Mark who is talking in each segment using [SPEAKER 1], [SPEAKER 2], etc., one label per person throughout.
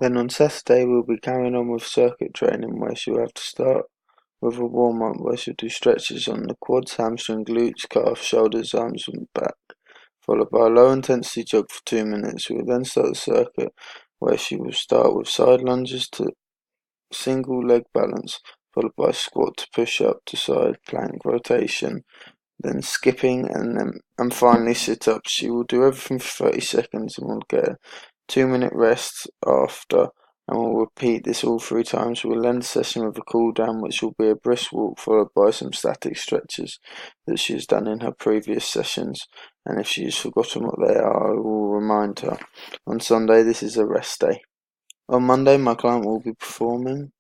[SPEAKER 1] Then on Saturday we'll be carrying on with circuit training where she'll have to start with a warm-up where she'll do stretches on the quads, hamstring, glutes, calf, shoulders, arms and back, followed by a low-intensity jog for 2 minutes. We will then start the circuit where she will start with side lunges to single leg balance, followed by squat to push up to side plank rotation, then skipping and finally sit ups. She will do everything for 30 seconds and will get a 2 minute rest after and will repeat this all 3 times. We'll end the session with a cool down which will be a brisk walk followed by some static stretches that she has done in her previous sessions, and if she has forgotten what they are I will remind her. On Sunday this is a rest day. On Monday my client will be performing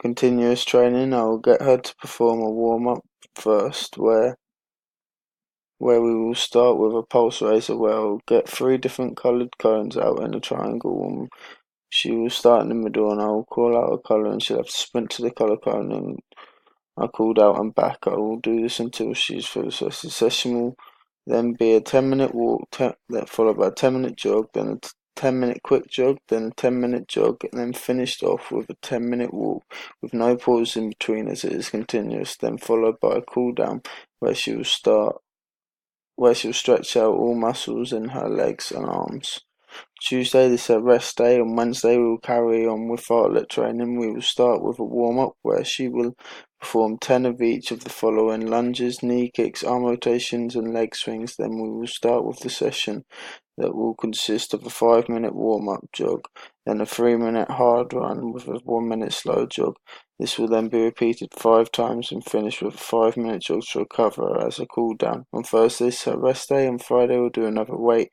[SPEAKER 1] continuous training. I will get her to perform a warm up first where we will start with a pulse raiser where I'll get 3 different coloured cones out in a triangle, and she will start in the middle and I will call out a colour and she'll have to sprint to the colour cone and I called out and back. I will do this until she's finished. So the session will then be a 10-minute walk, followed by a 10-minute jog, then a 10-minute quick jog, then a 10-minute jog, and then finished off with a 10-minute walk with no pause in between as it is continuous, then followed by a cool down where she'll stretch out all muscles in her legs and arms. Tuesday, this is a rest day. On Wednesday, we will carry on with fartlek training. We will start with a warm-up where she will perform 10 of each of the following: lunges, knee kicks, arm rotations and leg swings. Then we will start with the session that will consist of a 5-minute warm-up jog, then a 3-minute hard run with a 1-minute slow jog. This will then be repeated 5 times and finish with a 5-minute jog to recover as a cool down. On Thursday, it's a rest day. On Friday, we'll do another weight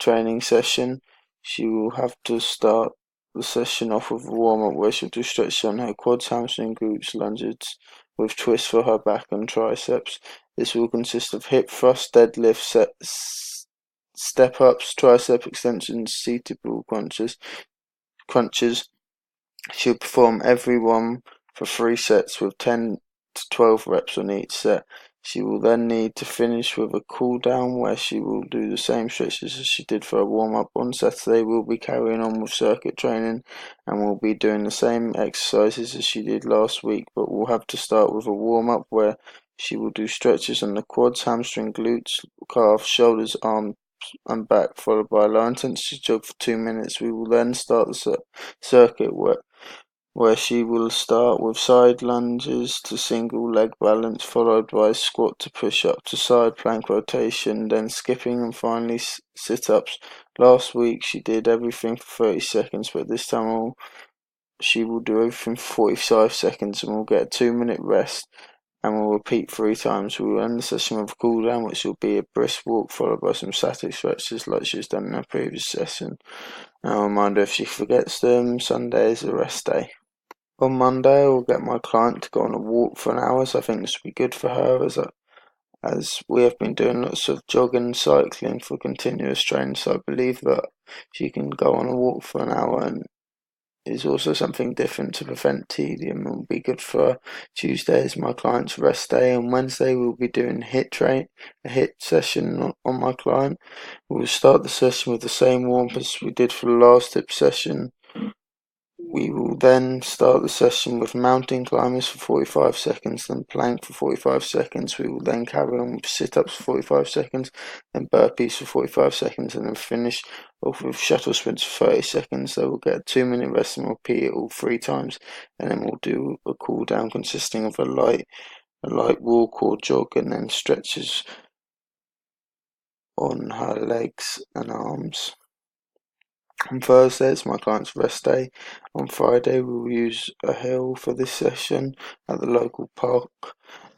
[SPEAKER 1] training session. She will have to start the session off with a warm-up where she'll do stretches on her quads, hamstring, glutes, lunges with twists for her back and triceps. This will consist of hip thrust, deadlift, step ups, tricep extensions, seated ball crunches. She'll perform every one for 3 sets with 10 to 12 reps on each set. She will then need to finish with a cool down where she will do the same stretches as she did for a warm up. On Saturday we'll be carrying on with circuit training and we'll be doing the same exercises as she did last week, but we'll have to start with a warm up where she will do stretches on the quads, hamstring, glutes, calves, shoulders, arms and back, followed by a low intensity jog for 2 minutes. We will then start the circuit where she will start with side lunges to single leg balance, followed by squat to push up to side plank rotation, then skipping and finally sit ups. Last week she did everything for 30 seconds, but this time she will do everything for 45 seconds and we'll get a 2-minute rest and we'll repeat 3 times. We will end the session with a cool down, which will be a brisk walk followed by some static stretches like she's done in her previous session. Now, a reminder, if she forgets them, Sunday is a rest day. On Monday, I will get my client to go on a walk for an hour, so I think this will be good for her as we have been doing lots of jogging and cycling for continuous training, so I believe that she can go on a walk for an hour and is also something different to prevent tedium and will be good for her. Tuesday is my client's rest day. On Wednesday, we'll be doing a HIIT session on my client. We'll start the session with the same warm-up as we did for the last HIIT session. We will then start the session with mountain climbers for 45 seconds, then plank for 45 seconds. We will then carry on with sit-ups for 45 seconds, then burpees for 45 seconds, and then finish off with shuttle sprints for 30 seconds. So we'll get a 2-minute rest and repeat it all 3 times, and then we'll do a cool down consisting of a light walk or jog, and then stretches on her legs and arms. On Thursday, it's my client's rest day. On Friday, we will use a hill for this session at the local park.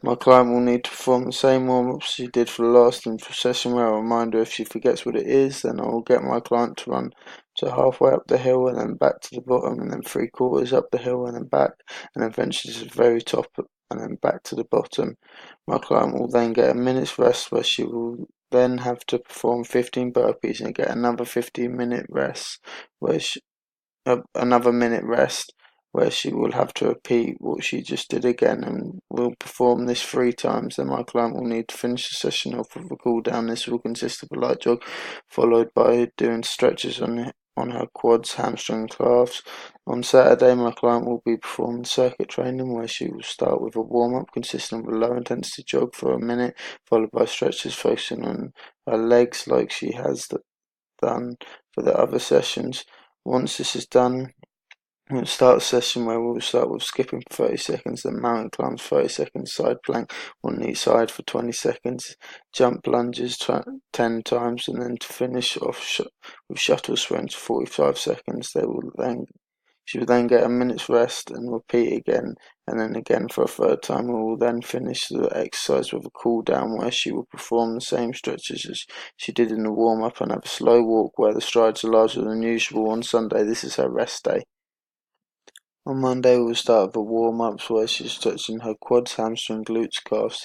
[SPEAKER 1] My client will need to perform the same warm-ups she did for the last session, where I'll remind her if she forgets what it is, then I will get my client to run to halfway up the hill and then back to the bottom and then 3/4 up the hill and then back and then eventually to the very top and then back to the bottom. My client will then get a minute's rest where she will then have to perform 15 burpees and get another 15-minute rest, another minute rest, where she will have to repeat what she just did again, and will perform this 3 times. Then my client will need to finish the session off with a cool down. This will consist of a light jog, followed by doing stretches on on her quads, hamstring, calves. On Saturday, my client will be performing circuit training where she will start with a warm-up consisting of a low-intensity jog for a minute, followed by stretches focusing on her legs like she has done for the other sessions. Once this is done, we'll start a session where we'll start with skipping for 30 seconds, then mountain climbs 30 seconds, side plank on each side for 20 seconds, jump lunges 10 times, and then to finish off with shuttle sprints for 45 seconds. She will then get a minute's rest and repeat again, and then again for a third time. We will then finish the exercise with a cool down where she will perform the same stretches as she did in the warm up and have a slow walk where the strides are larger than usual. On Sunday, this is her rest day. On Monday, we'll start with the warm-ups where she's stretching her quads, hamstring, glutes, calves.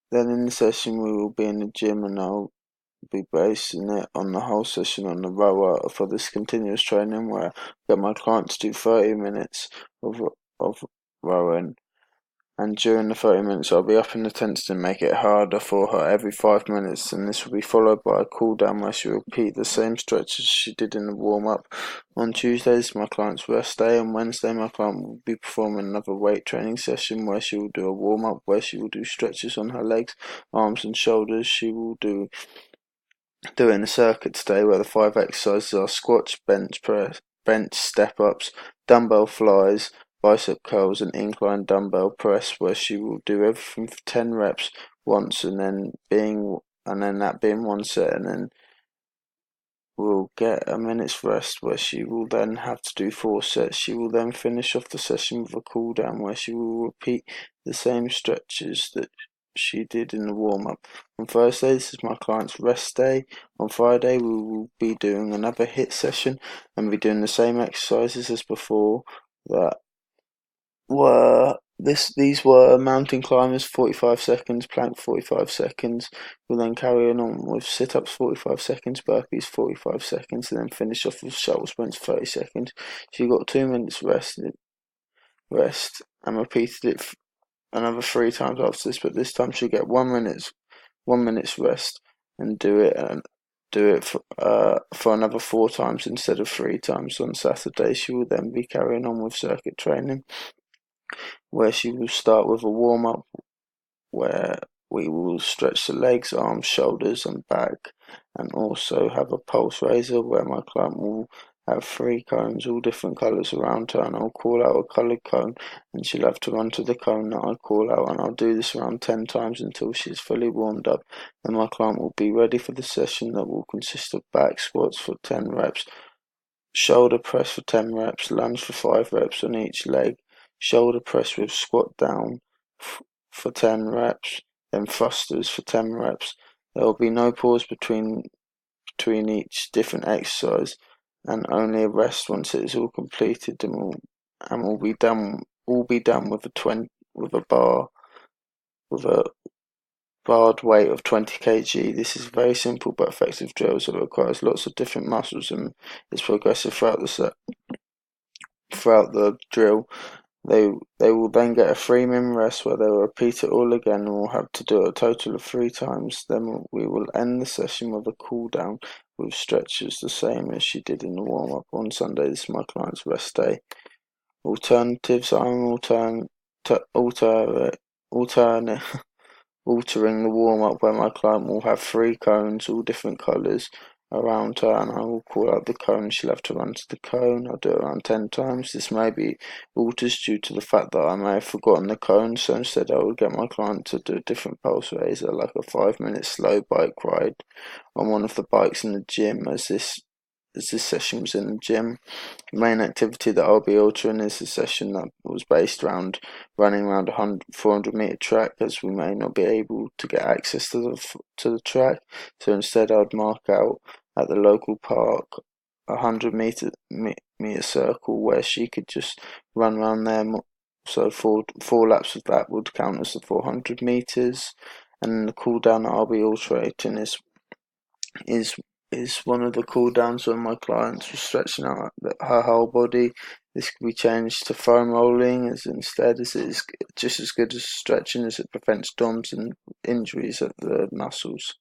[SPEAKER 1] Then in the session we will be in the gym, and I'll be basing it on the whole session on the rower for this continuous training where I get my client to do 30 minutes of rowing. And during the 30 minutes, I'll be up in the tents to make it harder for her every 5 minutes, and this will be followed by a cool down where she will repeat the same stretches she did in the warm up. On Tuesdays, my client's rest day. On Wednesday, my client will be performing another weight training session where she will do a warm up where she will do stretches on her legs, arms, and shoulders. She will doing a circuit today where the 5 exercises are squats, bench press, bench step ups, dumbbell flies, bicep curls, and incline dumbbell press, where she will do everything for 10 reps once, and then that being one set, and then will get a minute's rest where she will then have to do 4 sets. She will then finish off the session with a cool down where she will repeat the same stretches that she did in the warm up. On Thursday, this is my client's rest day. On Friday, we will be doing another HIIT session and be doing the same exercises as before. These were mountain climbers 45 seconds, plank 45 seconds. We'll then carry on with sit-ups 45 seconds, burpees 45 seconds, and then finish off with shuttle sprints 30 seconds. She got 2 minutes rest and repeated it another 3 times after this, but this time she'll get 1 minute's rest and do it for another 4 times instead of 3 times. On Saturday, she will then be carrying on with circuit training, where she will start with a warm-up where we will stretch the legs, arms, shoulders and back, and also have a pulse raiser where my client will have 3 cones, all different colours around her, and I'll call out a coloured cone and she'll have to run to the cone that I call out, and I'll do this around 10 times until she's fully warmed up. Then my client will be ready for the session that will consist of back squats for 10 reps, shoulder press for 10 reps, lunge for 5 reps on each leg, shoulder press with squat down for 10 reps, then thrusters for 10 reps. There will be no pause between each different exercise, and only a rest once it is all completed, and we'll be done with a barred weight of 20 kg. This is a very simple but effective drill, so it requires lots of different muscles and is progressive throughout the drill. They will then get a 3-minute rest where they will repeat it all again, and will have to do it a total of 3 times. Then we will end the session with a cool down with stretches the same as she did in the warm up. On Sunday, this is my client's rest day. Alternatives: I'm altering the warm up where my client will have 3 cones, all different colours around her, and I will call out the cone. She'll have to run to the cone. I'll do it around 10 times. This may be altered due to the fact that I may have forgotten the cone, so instead I will get my client to do a different pulse raiser, like a 5-minute slow bike ride on one of the bikes in the gym, as this session was in the gym. The main activity that I'll be altering is a session that was based around running around a 400 meter track, as we may not be able to get access to the track. So instead, I'd mark out at the local park a 100 meter circle where she could just run around there. So four laps of that would count as the 400 meters, and the cool down that I'll be altering is one of the cool downs when my clients were stretching out her whole body. This can be changed to foam rolling, as instead as it is just as good as stretching, as it prevents DOMS and injuries of the muscles.